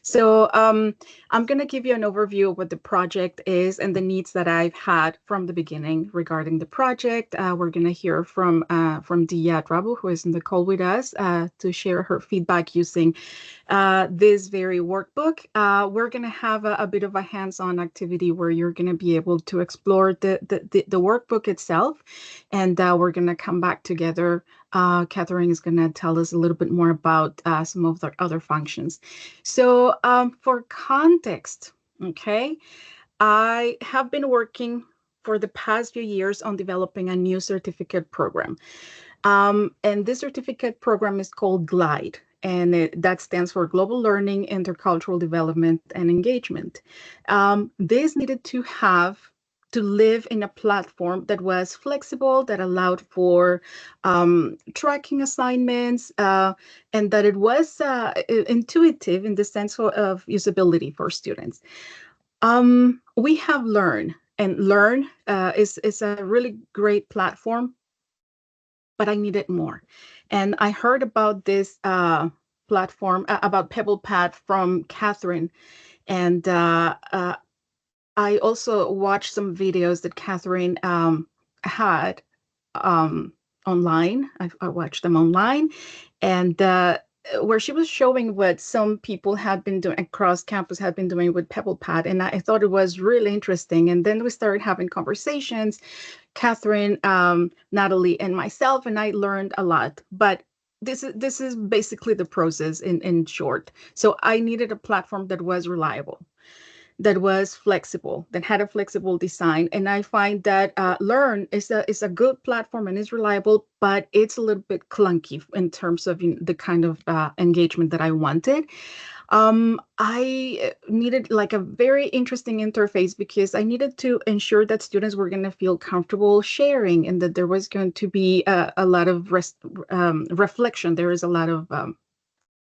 So I'm going to give you an overview of what the project is and the needs that I've had from the beginning regarding the project. We're going to hear from Dia Drabu, who is in the call with us, to share her feedback using this very workbook. We're going to have a bit of a hands-on activity where you're going to be able to explore the workbook itself, and we're going to come back together. Catherine is going to tell us a little bit more about some of the other functions. So for context, okay, I have been working for the past few years on developing a new certificate program. And this certificate program is called GLIDE, and that stands for Global Learning, Intercultural Development, and Engagement. This needed to live in a platform that was flexible, that allowed for tracking assignments, and that it was intuitive in the sense of usability for students. We have Learn, and Learn is a really great platform, but I needed more. And I heard about this platform, about PebblePad from Catherine. And I also watched some videos that Catherine had online. I watched them online. And where she was showing what some people had been doing across campus had been doing with PebblePad. And I thought it was really interesting. And then we started having conversations, Catherine, Natalie, and myself, and I learned a lot. But this is basically the process in short. So I needed a platform that was reliable, that was flexible, that had a flexible design. And I find that Learn is a good platform and is reliable, but it's a little bit clunky in terms of the kind of engagement that I wanted. I needed like a very interesting interface because I needed to ensure that students were going to feel comfortable sharing and that there was going to be a lot of reflection. There is a lot of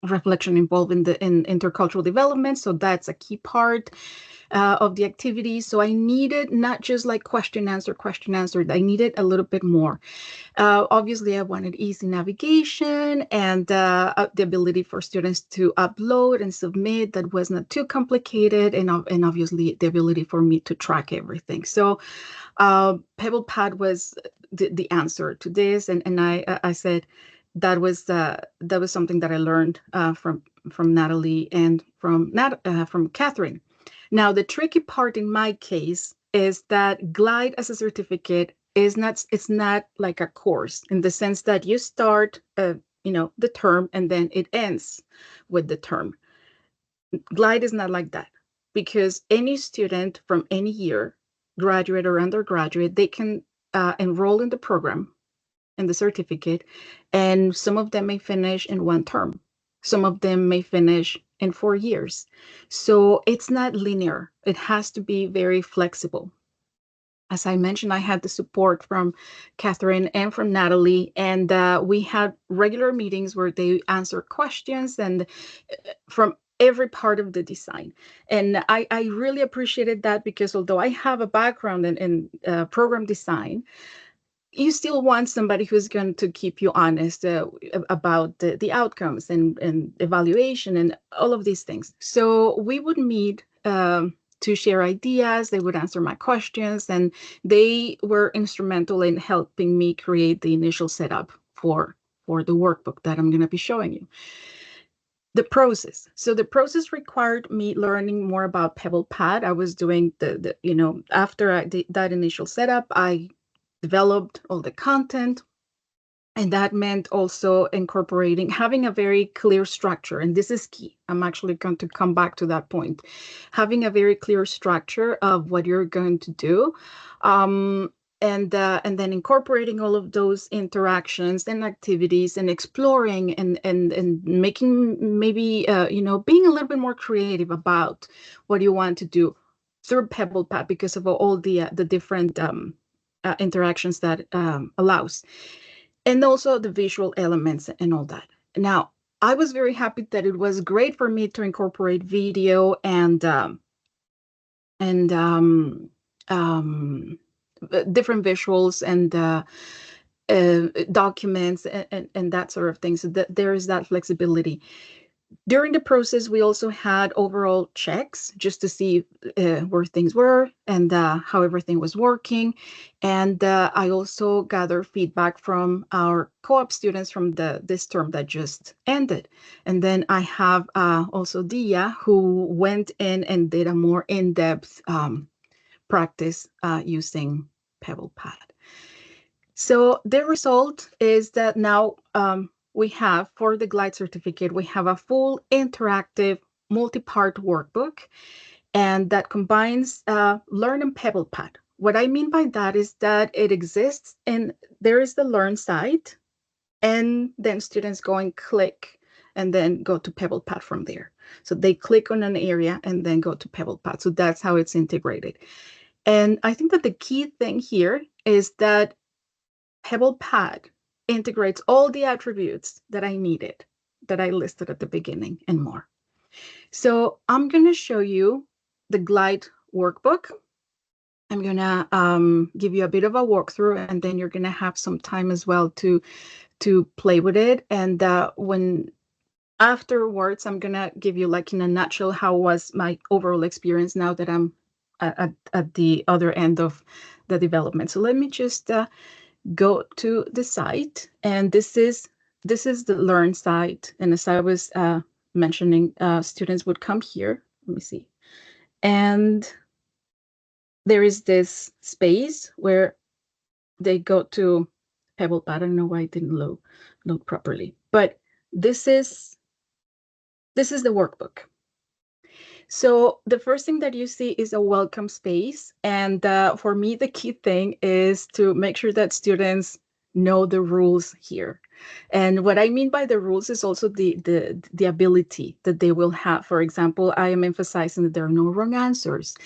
reflection involved in intercultural development. So that's a key part of the activity. So I needed not just like question, answer. I needed a little bit more. Obviously, I wanted easy navigation and the ability for students to upload and submit that was not too complicated, and obviously the ability for me to track everything. So PebblePad was the answer to this, and I said that was something that I learned from Natalie and from Catherine. Now, the tricky part in my case is that Glide as a certificate it's not like a course in the sense that you start the term and then it ends with the term. Glide is not like that, because any student from any year, graduate or undergraduate, they can enroll in the program, in the certificate, and some of them may finish in one term. Some of them may finish in 4 years. So it's not linear. It has to be very flexible. As I mentioned, I had the support from Catherine and from Natalie, and we had regular meetings where they answer questions and from every part of the design. And I really appreciated that, because although I have a background in program design, you still want somebody who's going to keep you honest about the outcomes and evaluation and all of these things. So we would meet to share ideas. They would answer my questions, and they were instrumental in helping me create the initial setup for the workbook that I'm going to be showing you. The process. So the process required me learning more about PebblePad. I was doing after that initial setup, I developed all the content. And that meant also incorporating, having a very clear structure. And this is key. I'm actually going to come back to that point. Having a very clear structure of what you're going to do. And then incorporating all of those interactions and activities and exploring and making maybe, being a little bit more creative about what you want to do through PebblePad because of all the different interactions that allows. And also the visual elements and all that. Now, I was very happy that it was great for me to incorporate video and different visuals and documents and that sort of thing. So that there is that flexibility. During the process, we also had overall checks just to see where things were and how everything was working. And I also gathered feedback from our co-op students from this term that just ended. And then I have also Dia, who went in and did a more in-depth practice using PebblePad. So the result is that now we have, for the GLIDE certificate, we have a full interactive multi-part workbook, and that combines Learn and PebblePad. What I mean by that is that it exists, and there is the Learn site, and then students go and click and then go to PebblePad from there. So they click on an area and then go to PebblePad. So that's how it's integrated. And I think that the key thing here is that PebblePad integrates all the attributes that I needed, that I listed at the beginning, and more. So I'm going to show you the Glide workbook. I'm going to give you a bit of a walkthrough, and then you're going to have some time as well to play with it. And when afterwards, I'm going to give you, like, in a nutshell, how was my overall experience now that I'm at the other end of the development. So let me just go to the site, and this is the Learn site. And as I was mentioning, students would come here. Let me see. And there is this space where they go to PebblePad. I don't know why it didn't load properly, but this is the workbook. So the first thing that you see is a welcome space. And for me, the key thing is to make sure that students know the rules here. And what I mean by the rules is also the ability that they will have. For example, I am emphasizing that there are no wrong answers,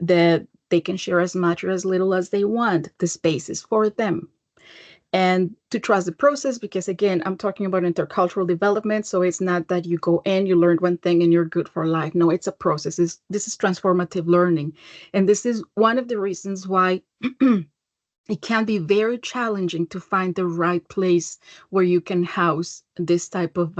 that they can share as much or as little as they want. The space is for them. And to trust the process, because again, I'm talking about intercultural development. So it's not that you go in, you learn one thing and you're good for life. No, it's a process. This is transformative learning. And this is one of the reasons why it can be very challenging to find the right place where you can house this type of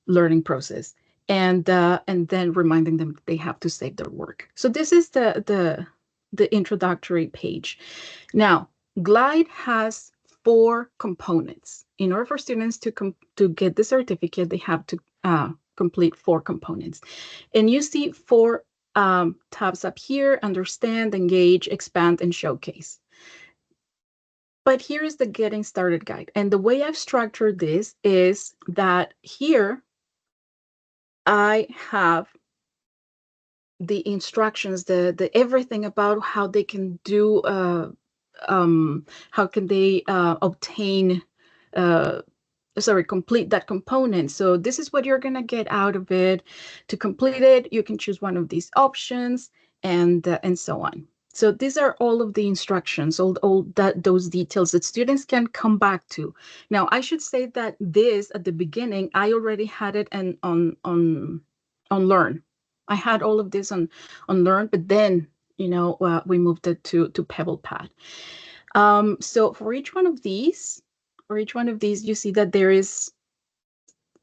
learning process. And then reminding them that they have to save their work. So this is the introductory page. Now, Glide has 4 components. In order for students to get the certificate, they have to complete 4 components. And you see 4 tabs up here: understand, engage, expand, and showcase. But here is the getting started guide. And the way I've structured this is that here I have the instructions, the everything about how they can do how can they obtain complete that component. So this is what you're going to get out of it. To complete it, you can choose one of these options, and so on. So these are all of the instructions, all those details that students can come back to. Now, I should say that this at the beginning, I already had it on Learn. I had all of this on Learn, but then we moved it to PebblePad. So for each one of these, you see that there is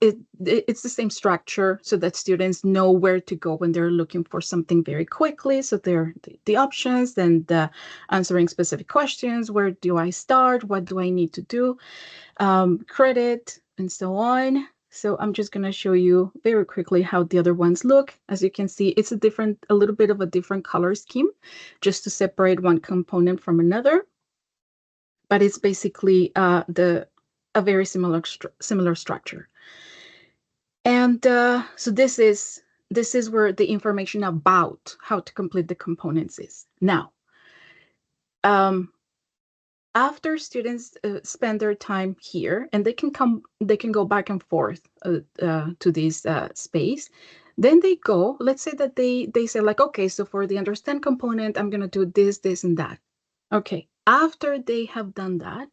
it's the same structure, so that students know where to go when they're looking for something very quickly. So there are the options, then the answering specific questions. Where do I start? What do I need to do? Credit, and so on. So I'm just going to show you very quickly how the other ones look. As you can see, it's a little bit of a different color scheme, just to separate one component from another. But it's basically a very similar structure. And so this is where the information about how to complete the components is. Now, after students spend their time here, and they can go back and forth to this space, then they go, let's say that they say, like, okay, so for the understand component, I'm going to do this, and that. Okay, after they have done that,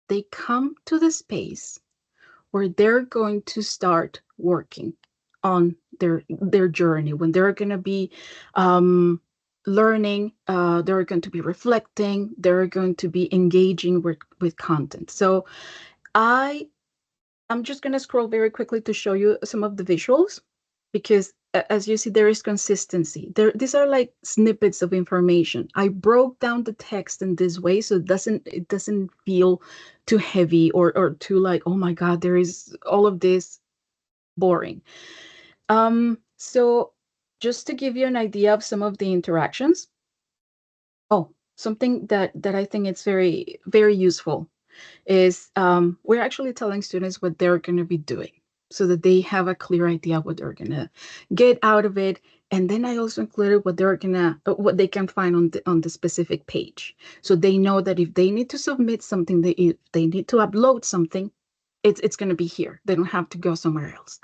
they come to the space where they're going to start working on their journey, when they're going to be learning, they're going to be reflecting, they're going to be engaging with content. So I I'm just going to scroll very quickly to show you some of the visuals, because as you see, there is consistency. These are like snippets of information. I broke down the text in this way so it doesn't feel too heavy or too like, oh my God, there is all of this boring. So just to give you an idea of some of the interactions. Oh, something that I think it's very, very useful is we're actually telling students what they're going to be doing so that they have a clear idea of what they're going to get out of it. And then I also included what they can find on the specific page. So they know that if they need to submit something, if they need to upload something, it's going to be here. They don't have to go somewhere else.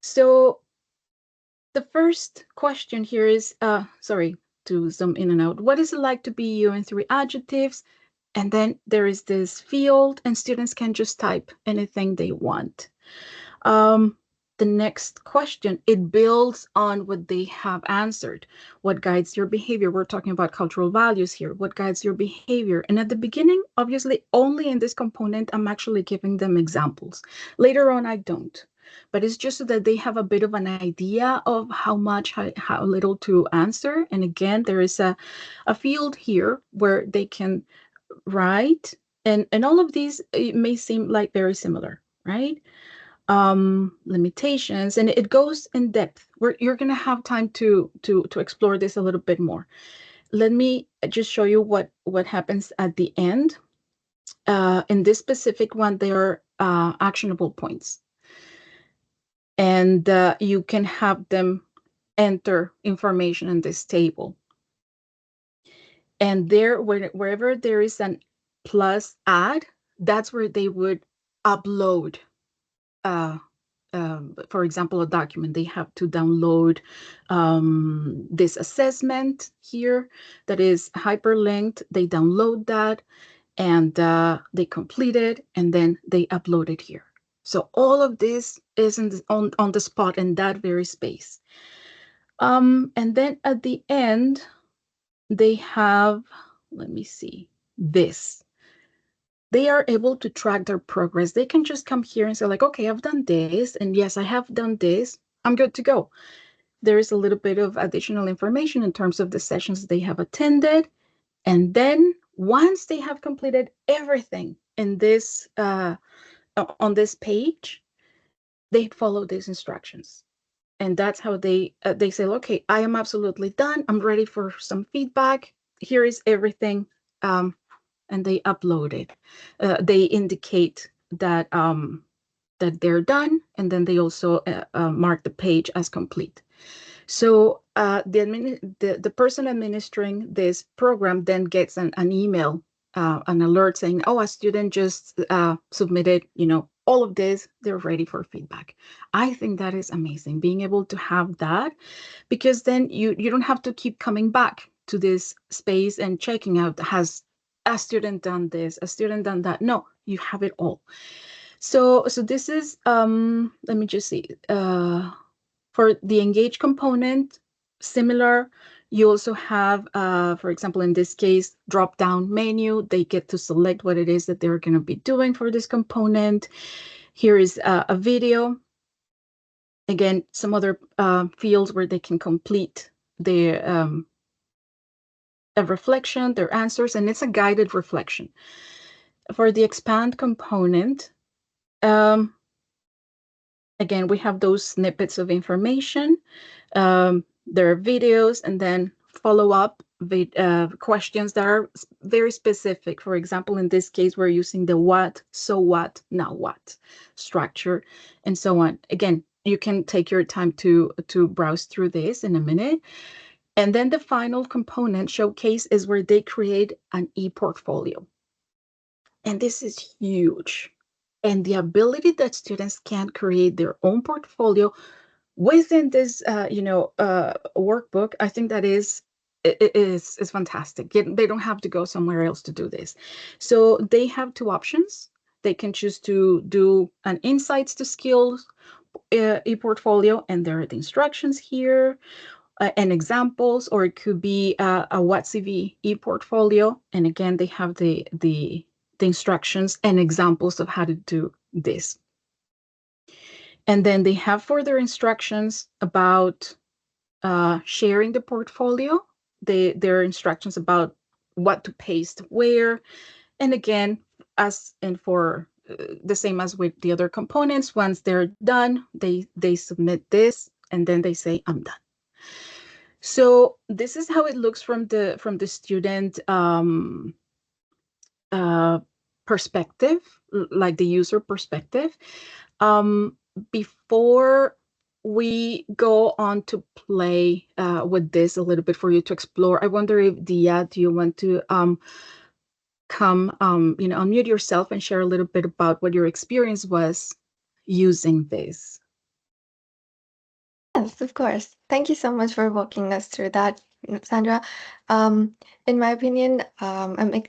So the first question here is, sorry to zoom in and out. What is it like to be you in 3 adjectives? And then there is this field, and students can just type anything they want. The next question, it builds on what they have answered. What guides your behavior? We're talking about cultural values here. What guides your behavior? And at the beginning, obviously, only in this component, I'm actually giving them examples. Later on, I don't. But it's just so that they have a bit of an idea of how little to answer. And again, there is a field here where they can write. And all of these, it may seem like very similar, right? Limitations, and it goes in depth. You're going to have time to explore this a little bit more. Let me just show you what happens at the end. In this specific one, there are actionable points, and you can have them enter information in this table. And there, wherever there is an plus add, that's where they would upload for example, a document. They have to download this assessment here that is hyperlinked. They download that and they complete it, and then they upload it here. So all of this is on the spot in that very space. And then at the end, they have, let me see, this. They are able to track their progress. They can just come here and say like, okay, I've done this, and yes, I have done this. I'm good to go. There is a little bit of additional information in terms of the sessions they have attended. And then once they have completed everything in this on this page, they follow these instructions. And that's how they say, okay, I am absolutely done. I'm ready for some feedback. Here is everything. And they upload it. They indicate that that they're done, and then they also mark the page as complete. So the person administering this program then gets an email, an alert saying, oh, a student just submitted, all of this, they're ready for feedback. I think that is amazing, being able to have that, because then you don't have to keep coming back to this space and checking out, has a student done this, a student done that? No, you have it all. So this is, let me just see, for the engage component, similar. You also have, for example, in this case, drop-down menu. They get to select what it is that they're going to be doing for this component. Here is a video. Again, some other fields where they can complete their a reflection, their answers, and it's a guided reflection. For the expand component, again, we have those snippets of information. There are videos, and then follow-up questions that are very specific. For example, in this case, we're using the what, so what, now what structure, and so on. Again, you can take your time to browse through this in a minute. And then the final component, showcase, is where they create an e-portfolio. And this is huge. And the ability that students can create their own portfolio within this, workbook, I think that is fantastic. They don't have to go somewhere else to do this. So they have 2 options. They can choose to do an insights to skills e-portfolio, and there are the instructions here. And examples, or it could be a WhatCV e-portfolio. And again, they have the the instructions and examples of how to do this. And then they have further instructions about sharing the portfolio. There are instructions about what to paste where. And again, for the same as with the other components, once they're done, they submit this and then they say, I'm done. So this is how it looks from the student perspective, like the user perspective. Before we go on to play with this a little bit for you to explore, I wonder if Dia, do you want to unmute yourself and share a little bit about what your experience was using this? Yes, of course. Thank you so much for walking us through that, Sandra. In my opinion, I'm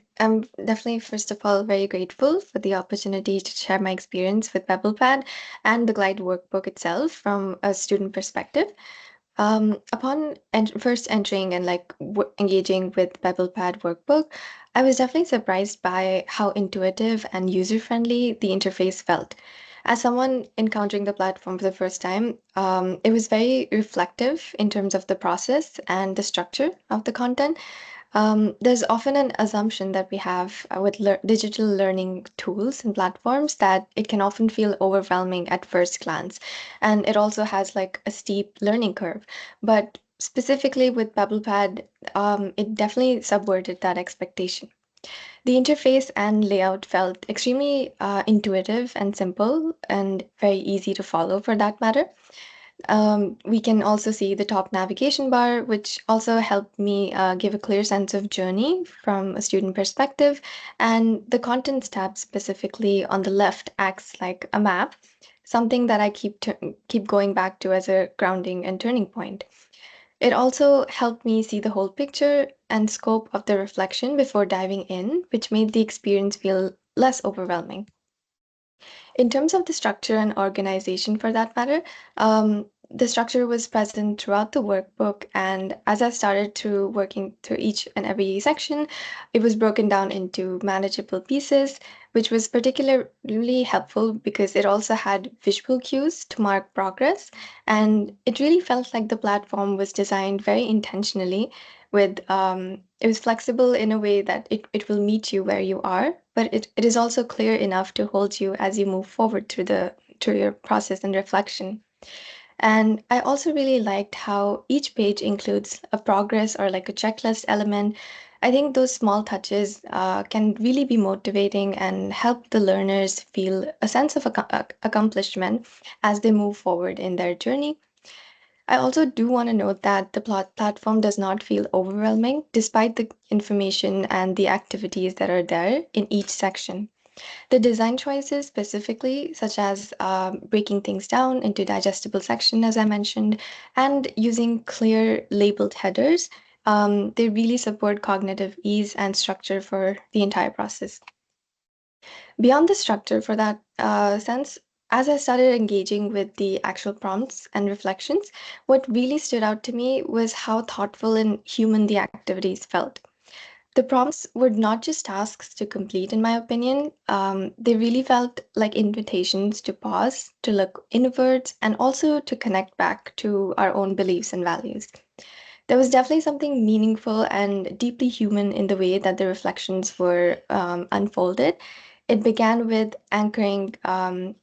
definitely, first of all, very grateful for the opportunity to share my experience with PebblePad and the Glide workbook itself from a student perspective. Upon first entering and engaging with PebblePad Workbook, I was definitely surprised by how intuitive and user-friendly the interface felt. As someone encountering the platform for the first time, it was very reflective in terms of the process and the structure of the content. There's often an assumption that we have with digital learning tools and platforms that it can often feel overwhelming at first glance. And it also has like a steep learning curve. But specifically with PebblePad, it definitely subverted that expectation. The interface and layout felt extremely intuitive and simple and very easy to follow for that matter. We can also see the top navigation bar, which also helped me give a clear sense of journey from a student perspective. And the contents tab specifically on the left acts like a map, something that I keep going back to as a grounding and turning point. It also helped me see the whole picture and scope of the reflection before diving in, which made the experience feel less overwhelming. In terms of the structure and organization for that matter, the structure was present throughout the workbook. And as I started through working through each and every section, it was broken down into manageable pieces, which was particularly helpful because it also had visual cues to mark progress. And it really felt like the platform was designed very intentionally it was flexible in a way that it will meet you where you are, but it is also clear enough to hold you as you move forward through your process and reflection. And I also really liked how each page includes a progress or like a checklist element. I think those small touches can really be motivating and help the learners feel a sense of accomplishment as they move forward in their journey. I also do want to note that the platform does not feel overwhelming despite the information and the activities that are there in each section. The design choices, specifically, such as breaking things down into digestible section, as I mentioned, and using clear labeled headers, they really support cognitive ease and structure for the entire process. Beyond the structure for that sense, as I started engaging with the actual prompts and reflections, what really stood out to me was how thoughtful and human the activities felt. The prompts were not just tasks to complete, in my opinion. They really felt like invitations to pause, to look inwards, and also to connect back to our own beliefs and values. There was definitely something meaningful and deeply human in the way that the reflections were unfolded. It began with anchoring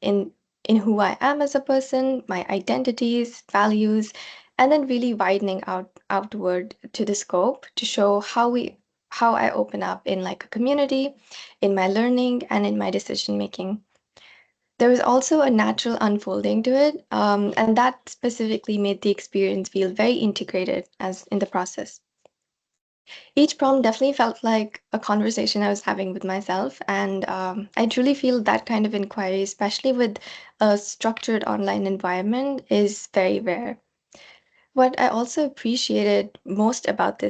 in who I am as a person, my identities, values, and then really widening outward to the scope to show how I open up in like a community, in my learning, and in my decision making. There was also a natural unfolding to it, and that specifically made the experience feel very integrated as in the process. Each prompt definitely felt like a conversation I was having with myself, and I truly feel that kind of inquiry, especially with a structured online environment, is very rare. What I also appreciated most about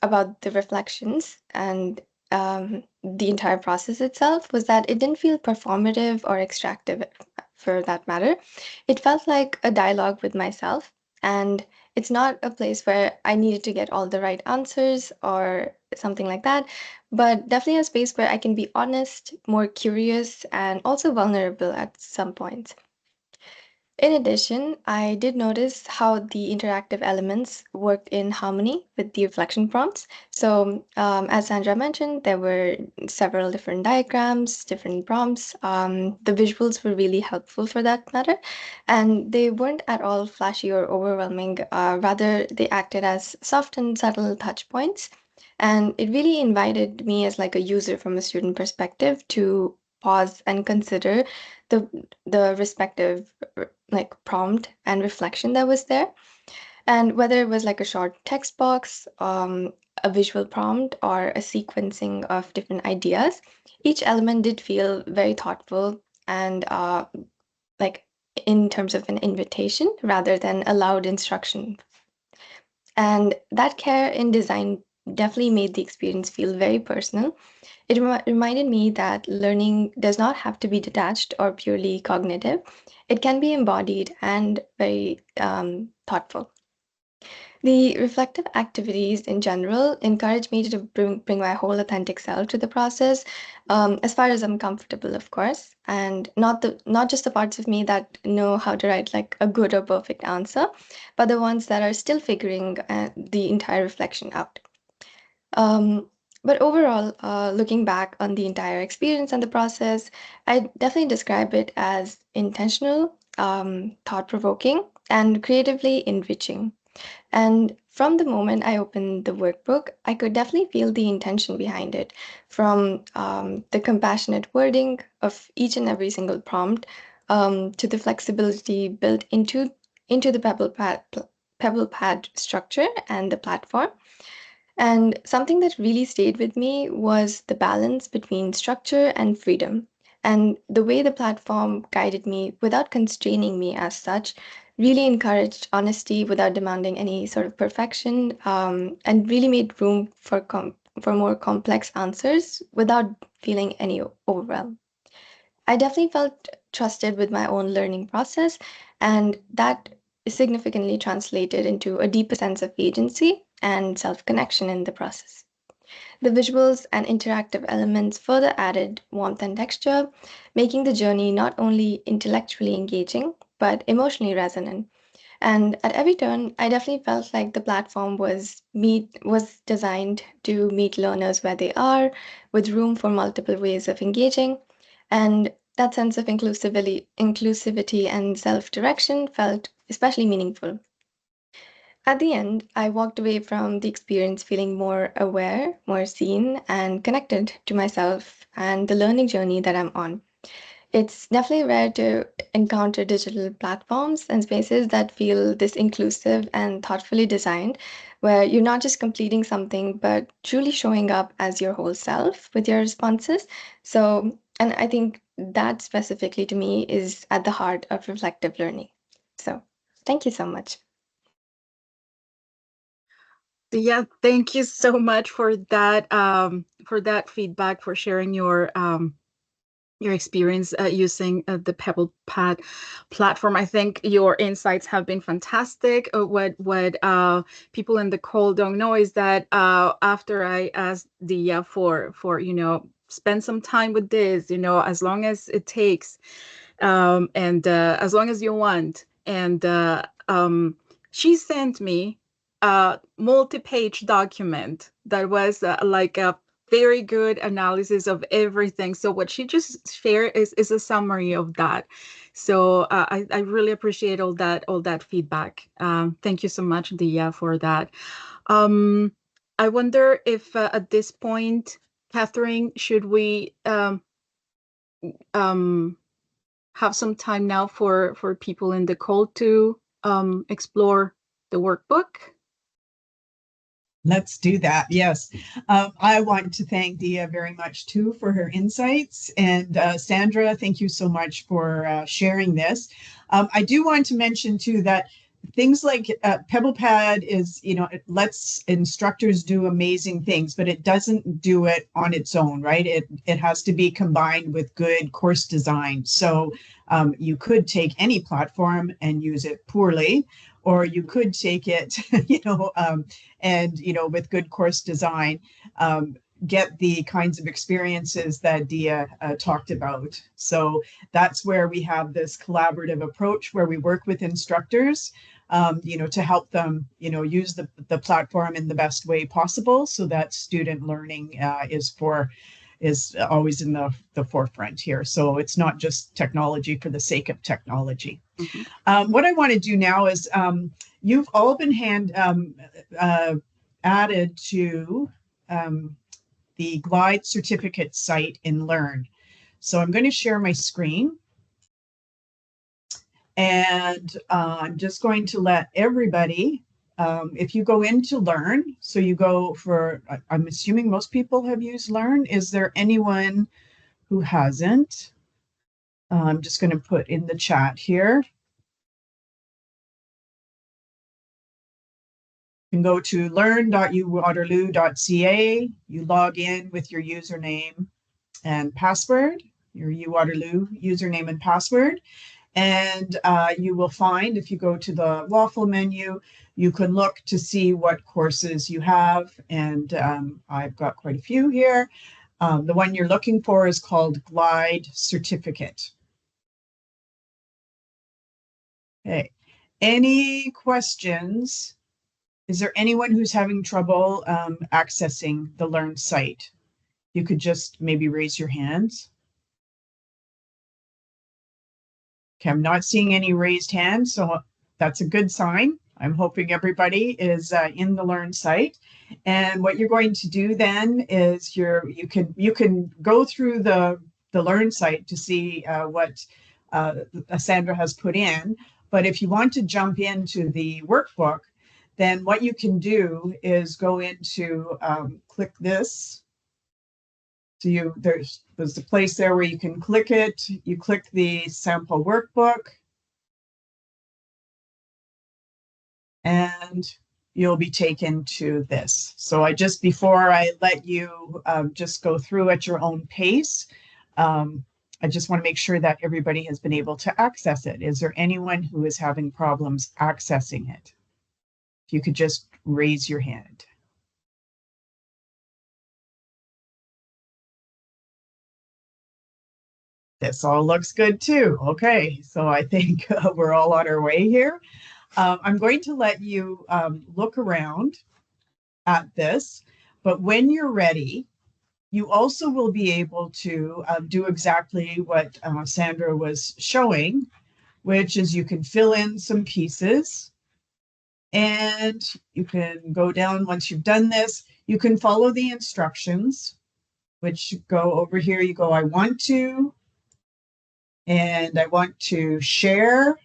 about the reflections and the entire process itself, was that it didn't feel performative or extractive for that matter. It felt like a dialogue with myself. And it's not a place where I needed to get all the right answers or something like that, but definitely a space where I can be honest, more curious, and also vulnerable at some points. In addition, I did notice how the interactive elements worked in harmony with the reflection prompts. So, as Sandra mentioned, there were several different diagrams, different prompts. The visuals were really helpful for that matter, and they weren't at all flashy or overwhelming. Rather, they acted as soft and subtle touch points. And it really invited me as like a user from a student perspective to pause and consider the respective like prompt and reflection that was there. And whether it was like a short text box, a visual prompt, or a sequencing of different ideas, each element did feel very thoughtful and like in terms of an invitation rather than a loud instruction. And that care in design definitely made the experience feel very personal. It reminded me that learning does not have to be detached or purely cognitive. It can be embodied and very thoughtful. The reflective activities in general encourage me to bring my whole authentic self to the process, as far as I'm comfortable, of course, and not just the parts of me that know how to write like a good or perfect answer, but the ones that are still figuring the entire reflection out. Um, but overall, looking back on the entire experience and the process, I definitely describe it as intentional, thought provoking, and creatively enriching. And from the moment I opened the workbook, I could definitely feel the intention behind it, from the compassionate wording of each and every single prompt to the flexibility built into the PebblePad structure and the platform. And something that really stayed with me was the balance between structure and freedom. And the way the platform guided me without constraining me as such really encouraged honesty without demanding any sort of perfection, and really made room for for more complex answers without feeling any overwhelm. I definitely felt trusted with my own learning process, and that is significantly translated into a deeper sense of agency and self connection in the process. The visuals and interactive elements further added warmth and texture, making the journey not only intellectually engaging, but emotionally resonant. And at every turn, I definitely felt like the platform was designed to meet learners where they are, with room for multiple ways of engaging. And that sense of inclusivity and self-direction felt especially meaningful. At the end, I walked away from the experience feeling more aware, more seen, and connected to myself and the learning journey that I'm on. It's definitely rare to encounter digital platforms and spaces that feel this inclusive and thoughtfully designed, where you're not just completing something, but truly showing up as your whole self with your responses. So, and I think that specifically to me is at the heart of reflective learning. So, thank you so much. Yeah, thank you so much for that feedback, for sharing your experience using the PebblePad platform. I think your insights have been fantastic. What people in the call don't know is that after I asked Dia for spend some time with this, as long as it takes, and as long as you want, and she sent me a multi-page document that was like a very good analysis of everything. So what she just shared is a summary of that. So I really appreciate all that feedback. Thank you so much, Dia, for that. Um, I wonder if at this point, Catherine, should we um, have some time now for people in the call to explore the workbook? Let's do that. Yes. I want to thank Dia very much too for her insights. And Sandra, thank you so much for sharing this. I do want to mention too that things like PebblePad is, it lets instructors do amazing things, but it doesn't do it on its own, right? It has to be combined with good course design. So you could take any platform and use it poorly, or you could take it, and, with good course design, get the kinds of experiences that Dia talked about. So that's where we have this collaborative approach where we work with instructors, to help them, use the platform in the best way possible so that student learning is always in the forefront here. So it's not just technology for the sake of technology. Mm-hmm. What I want to do now is you've all been added to the Glide certificate site in Learn. So I'm going to share my screen. And I'm just going to let everybody, if you go into Learn, so you go for, I'm assuming most people have used Learn. Is there anyone who hasn't? I'm just going to put in the chat here. You can go to learn.uwaterloo.ca. You log in with your username and password, your uWaterloo username and password. And you will find, if you go to the waffle menu, you can look to see what courses you have. And I've got quite a few here. The one you're looking for is called Glide Certificate. Okay. Any questions? Is there anyone who's having trouble accessing the Learn site? You could just maybe raise your hands. Okay, I'm not seeing any raised hands, so that's a good sign. I'm hoping everybody is in the Learn site. And what you're going to do then is you can go through the Learn site to see what Sandra has put in. But if you want to jump into the workbook, then what you can do is go into click this. So there's a place there where you can click it. You click the sample workbook, and you'll be taken to this. So before I let you just go through at your own pace, I just want to make sure that everybody has been able to access it. Is there anyone who is having problems accessing it? If you could just raise your hand. This all looks good too. Okay, so I think we're all on our way here. I'm going to let you look around at this, but when you're ready, you also will be able to do exactly what Sandra was showing, which is you can fill in some pieces, and you can go down. Once you've done this, you can follow the instructions, which go over here. You go, I want to, and I want to share.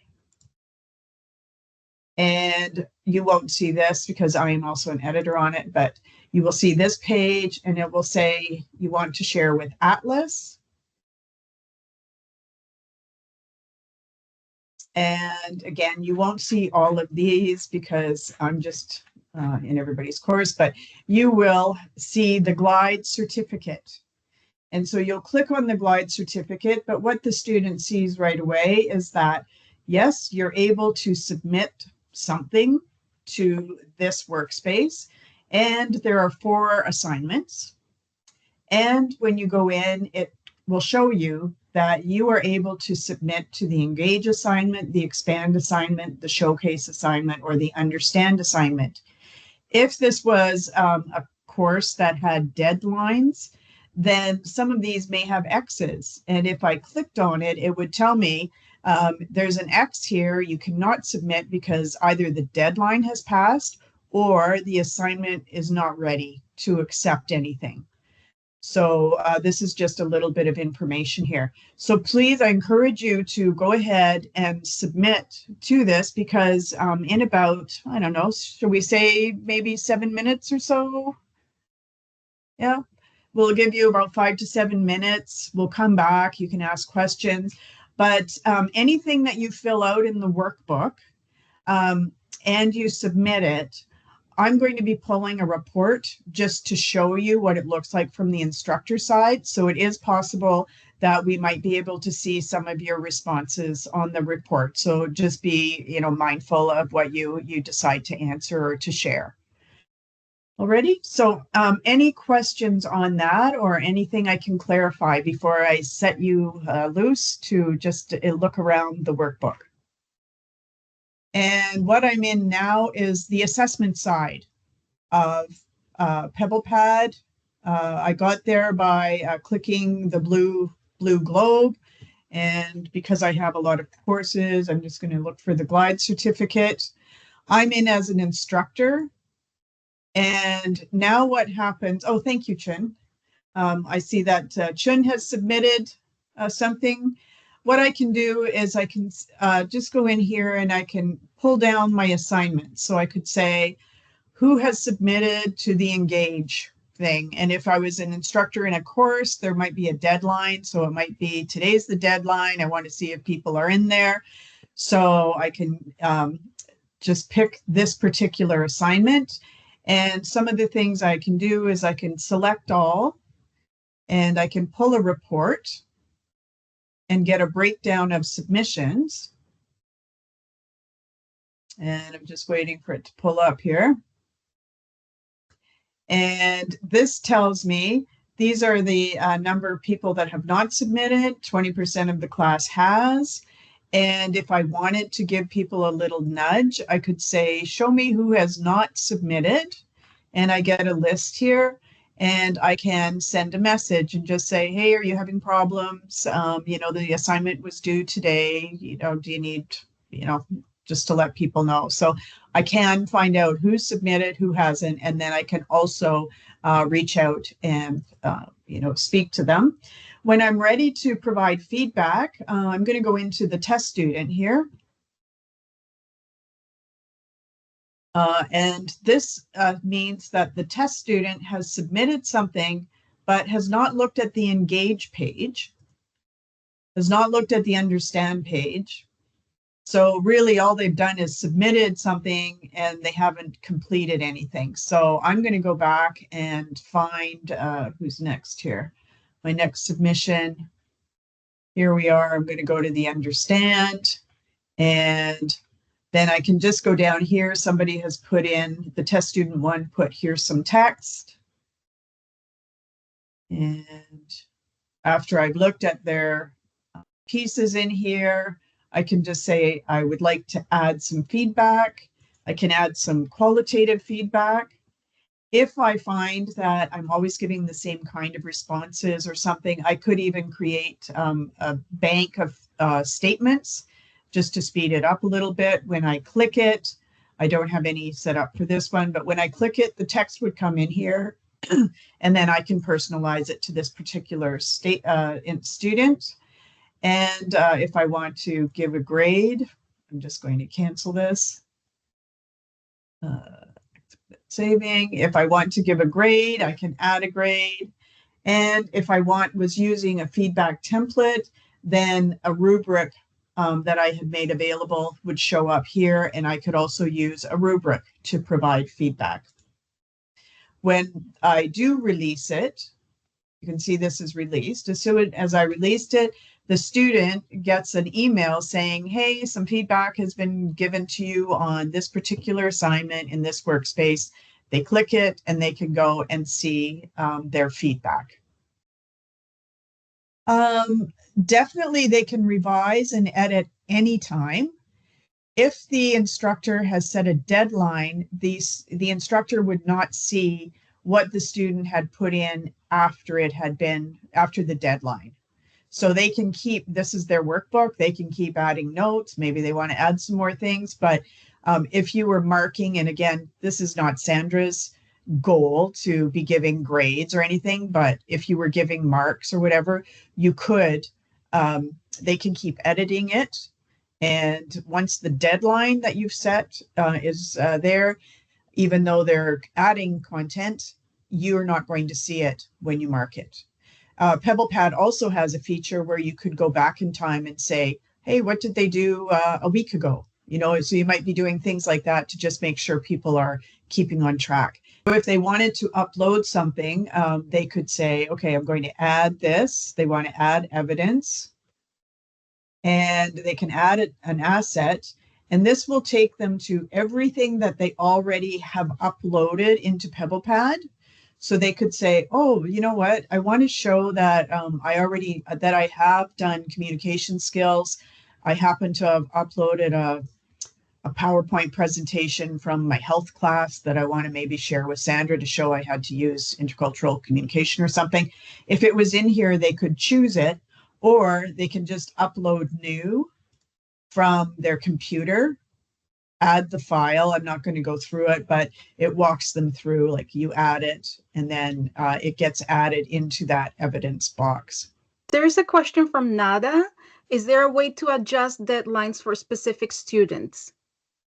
And you won't see this because I am also an editor on it, but you will see this page and it will say you want to share with Atlas. And again, you won't see all of these because I'm just in everybody's course, but you will see the Glide certificate. And so you'll click on the Glide certificate, but what the student sees right away is that, yes, you're able to submit something to this workspace, and there are 4 assignments. And when you go in, it will show you that you are able to submit to the Engage assignment, the Expand assignment, the Showcase assignment, or the Understand assignment. If this was a course that had deadlines, then some of these may have X's. And if I clicked on it, it would tell me there's an X here. You cannot submit because either the deadline has passed or the assignment is not ready to accept anything. So this is just a little bit of information here. So please, I encourage you to go ahead and submit to this because in about, I don't know, should we say maybe 7 minutes or so? Yeah. We'll give you about 5 to 7 minutes. We'll come back. You can ask questions. But anything that you fill out in the workbook and you submit it, I'm going to be pulling a report just to show you what it looks like from the instructor side. So it is possible that we might be able to see some of your responses on the report. So just be, mindful of what you decide to answer or to share. Already? So any questions on that or anything I can clarify before I set you loose to just look around the workbook? And what I'm in now is the assessment side of PebblePad. I got there by clicking the blue globe. And because I have a lot of courses, I'm just going to look for the Glide certificate. I'm in as an instructor. And now what happens? Oh, thank you, Chun. I see that Chun has submitted something. What I can do is I can just go in here and I can pull down my assignments. So I could say, who has submitted to the Engage thing? And if I was an instructor in a course, there might be a deadline. So it might be, today's the deadline. I want to see if people are in there. So I can just pick this particular assignment. And some of the things I can do is I can select all, and I can pull a report and get a breakdown of submissions. And I'm just waiting for it to pull up here. And this tells me these are the number of people that have not submitted. 20% of the class has. And if I wanted to give people a little nudge, I could say, show me who has not submitted. And I get a list here. And I can send a message and just say, hey, are you having problems? The assignment was due today. Do you need, just to let people know. So I can find out who submitted, who hasn't, and then I can also reach out and, speak to them. When I'm ready to provide feedback, I'm going to go into the test student here. And this means that the test student has submitted something, but has not looked at the Engage page, has not looked at the Understand page. So really all they've done is submitted something and they haven't completed anything. So I'm going to go back and find who's next here. My next submission. Here we are. I'm going to go to the Understand, and then I can just go down here. Somebody has put in, the test student one put, here's some text. And after I've looked at their pieces in here, I can just say, I would like to add some feedback. I can add some qualitative feedback. If I find that I'm always giving the same kind of responses or something, I could even create a bank of statements just to speed it up a little bit. When I click it, I don't have any set up for this one, but when I click it, the text would come in here and then I can personalize it to this particular student. And if I want to give a grade, I'm just going to cancel this. Saving. If I want to give a grade, I can add a grade. And if I was using a feedback template, then a rubric that I had made available would show up here, and I could also use a rubric to provide feedback. When I do release it, you can see this is released. As soon as I released it, the student gets an email saying, hey, some feedback has been given to you on this particular assignment in this workspace. They click it and they can go and see their feedback. Definitely they can revise and edit anytime. If the instructor has set a deadline, the instructor would not see what the student had put in after the deadline. So they can keep, this is their workbook, they can keep adding notes, maybe they want to add some more things, but if you were marking, and again, this is not Sandra's goal to be giving grades or anything, but if you were giving marks or whatever, you could, they can keep editing it. And once the deadline that you've set is there, even though they're adding content, you're not going to see it when you mark it. PebblePad also has a feature where you could go back in time and say, hey, what did they do a week ago? So you might be doing things like that to just make sure people are keeping on track. So if they wanted to upload something, they could say, okay, I'm going to add this. They want to add evidence, and they can add an asset. And this will take them to everything that they already have uploaded into PebblePad. So they could say, oh, you know what? I want to show that I have done communication skills. I happen to have uploaded a PowerPoint presentation from my health class that I want to maybe share with Sandra to show I had to use intercultural communication or something. If it was in here, they could choose it, or they can just upload new from their computer, add the file. I'm not going to go through it, but it walks them through, like you add it, and then it gets added into that evidence box. There is a question from Nada. Is there a way to adjust deadlines for specific students?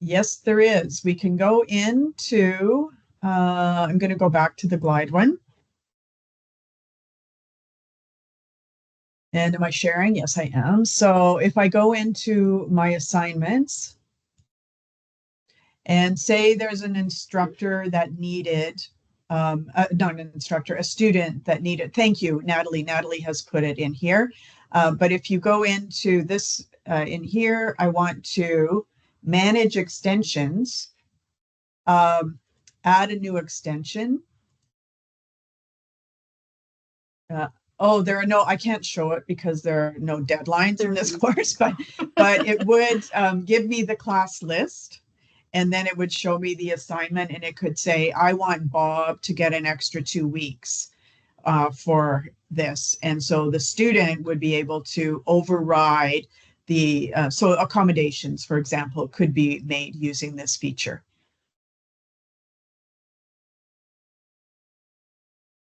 Yes, there is. We can go into, I'm going to go back to the glide one. And am I sharing? Yes, I am. So if I go into my assignments and say there's an instructor that needed, not an instructor, a student that needed, thank you, Natalie. Natalie has put it in here. But if you go into this in here, I want to manage extensions, add a new extension. There are no, I can't show it because there are no deadlines in this course, but it would give me the class list, and then it would show me the assignment, and it could say, I want Bob to get an extra 2 weeks for this. And so the student would be able to override the, so accommodations, for example, could be made using this feature.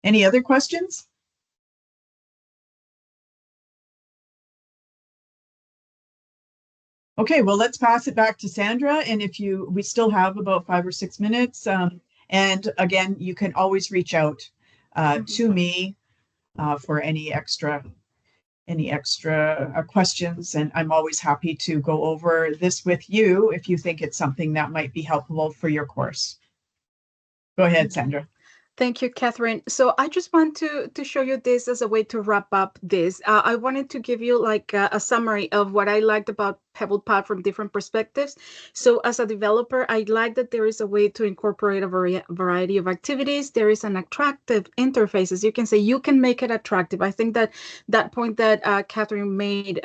Any other questions? Okay, well, let's pass it back to Sandra. And we still have about 5 or 6 minutes. And again, you can always reach out to me for any extra questions. And I'm always happy to go over this with you if you think it's something that might be helpful for your course. Go ahead, Sandra. Thank you, Catherine. So I just want to show you this as a way to wrap up this. I wanted to give you like a summary of what I liked about PebblePad from different perspectives. So as a developer, I like that there is a way to incorporate a variety of activities. There is an attractive interface. As you can say, you can make it attractive. I think that point that Catherine made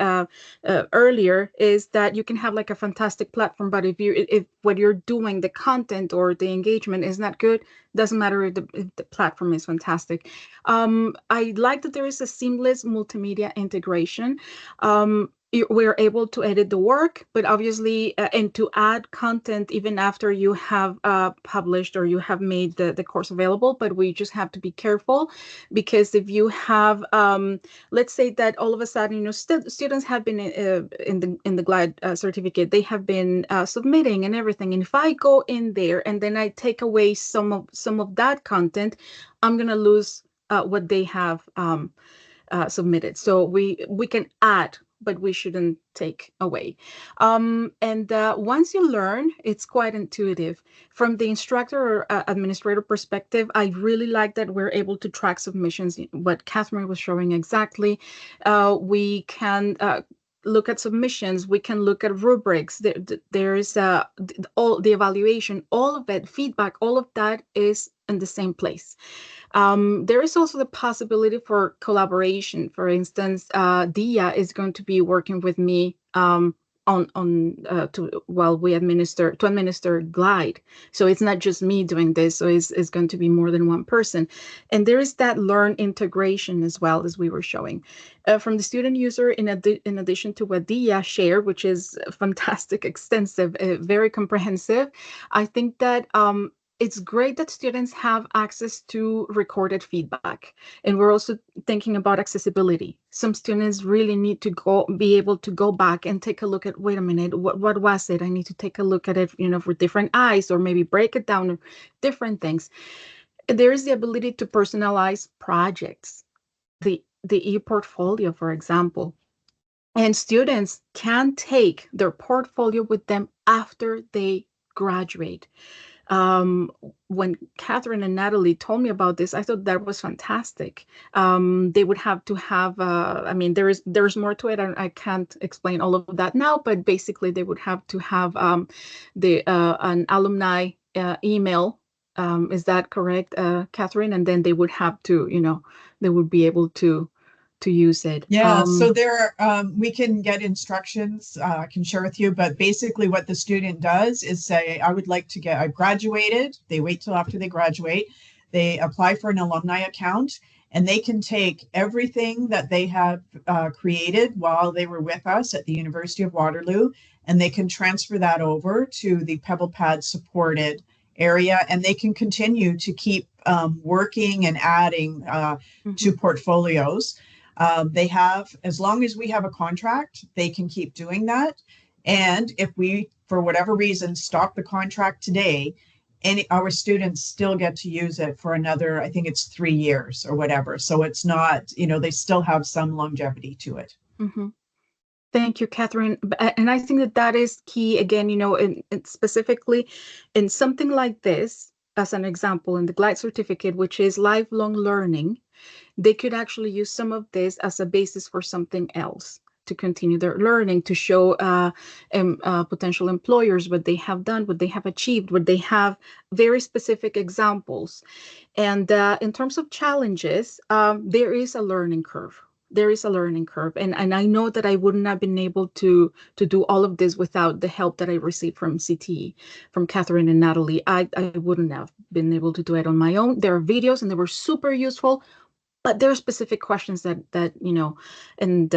earlier is that you can have like a fantastic platform, but if what you're doing, the content or the engagement is not good, doesn't matter if the platform is fantastic. I like that there is a seamless multimedia integration. We're able to edit the work, but obviously, and to add content even after you have published or you have made the course available, but we just have to be careful, because if you have, let's say that all of a sudden, students have been in the GLIDE certificate, they have been submitting and everything. And if I go in there and then I take away some of that content, I'm going to lose what they have submitted. So we can add, but we shouldn't take away. And once you learn, it's quite intuitive. From the instructor or administrator perspective, I really like that we're able to track submissions, what Catherine was showing exactly. We can look at submissions, we can look at rubrics. There is all the evaluation, all of it, feedback, all of that is in the same place. There is also the possibility for collaboration. For instance, Dia is going to be working with me while we administer Glide. So it's not just me doing this. So it's going to be more than one person. And there is that learn integration as well, as we were showing. From the student user, in addition to what Dia shared, which is fantastic, extensive, very comprehensive, I think that it's great that students have access to recorded feedback. And we're also thinking about accessibility. Some students really need to be able to go back and take a look at, wait a minute, what was it? I need to take a look at it, with different eyes, or maybe break it down to different things. There is the ability to personalize projects, the e-portfolio, for example. And students can take their portfolio with them after they graduate. when Catherine and Natalie told me about this, I thought that was fantastic. They would have to have, I mean, there's more to it, and I can't explain all of that now, but basically they would have to have an alumni email. Is that correct, Catherine? And then they would have to, they would be able to use it. Yeah, so there, we can get instructions, I can share with you, but basically what the student does is say, I graduated. They wait till after they graduate. They apply for an alumni account, and they can take everything that they have created while they were with us at the University of Waterloo, and they can transfer that over to the PebblePad supported area, and they can continue to keep working and adding to portfolios. They have, as long as we have a contract, they can keep doing that. And if we, for whatever reason, stop the contract today, our students still get to use it for another, I think it's 3 years or whatever. So it's not, they still have some longevity to it. Mm-hmm. Thank you, Catherine. And I think that is key, again, specifically in something like this, as an example, in the GLIDE certificate, which is lifelong learning. They could actually use some of this as a basis for something else to continue their learning, to show potential employers what they have done, what they have achieved, what they have, very specific examples. And in terms of challenges, there is a learning curve. There is a learning curve. And I know that I wouldn't have been able to do all of this without the help that I received from CTE, from Catherine and Natalie. I wouldn't have been able to do it on my own. There are videos and they were super useful. But there are specific questions that and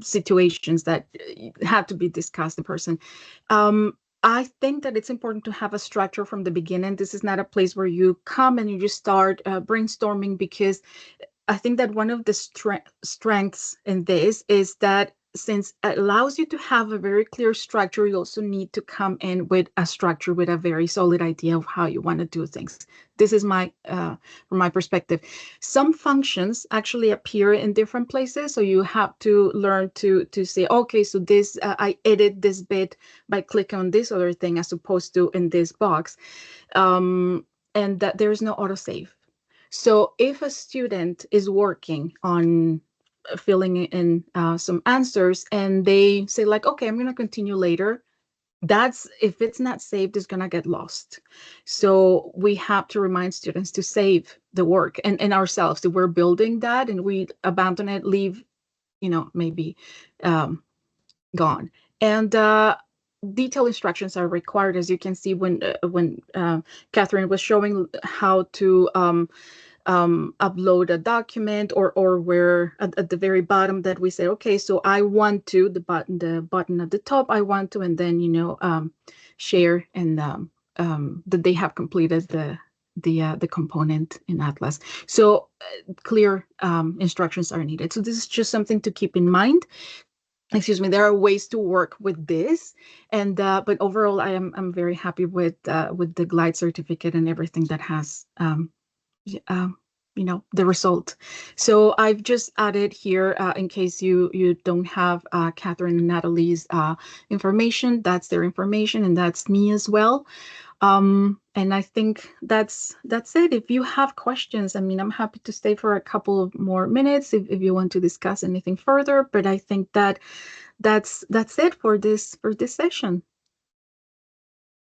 situations that have to be discussed in person. I think that it's important to have a structure from the beginning. This is not a place where you come and you just start brainstorming, because I think that one of the strengths in this is that since it allows you to have a very clear structure, you also need to come in with a structure, with a very solid idea of how you want to do things. This is from my perspective. Some functions actually appear in different places, so you have to learn to say, okay, so this I edit this bit by clicking on this other thing as opposed to in this box, and that there is no autosave. So if a student is working on filling in some answers and they say like, okay, I'm going to continue later, if it's not saved, it's going to get lost. So we have to remind students to save the work and ourselves, that we're building that, and we abandon it, leave, maybe gone. And detailed instructions are required, as you can see when Catherine was showing how to upload a document, or where at the very bottom that we say, okay, so I want to, the button at the top, I want to, and then share, and that they have completed the component in Atlas. So clear instructions are needed. So this is just something to keep in mind. Excuse me. There are ways to work with this, and but overall, I'm very happy with the GLIDE certificate and everything that has the result. So I've just added here, in case you don't have Catherine and Natalie's information. That's their information, and that's me as well. And I think that's it. If you have questions, I mean, I'm happy to stay for a couple of more minutes if you want to discuss anything further. But I think that's it for this session.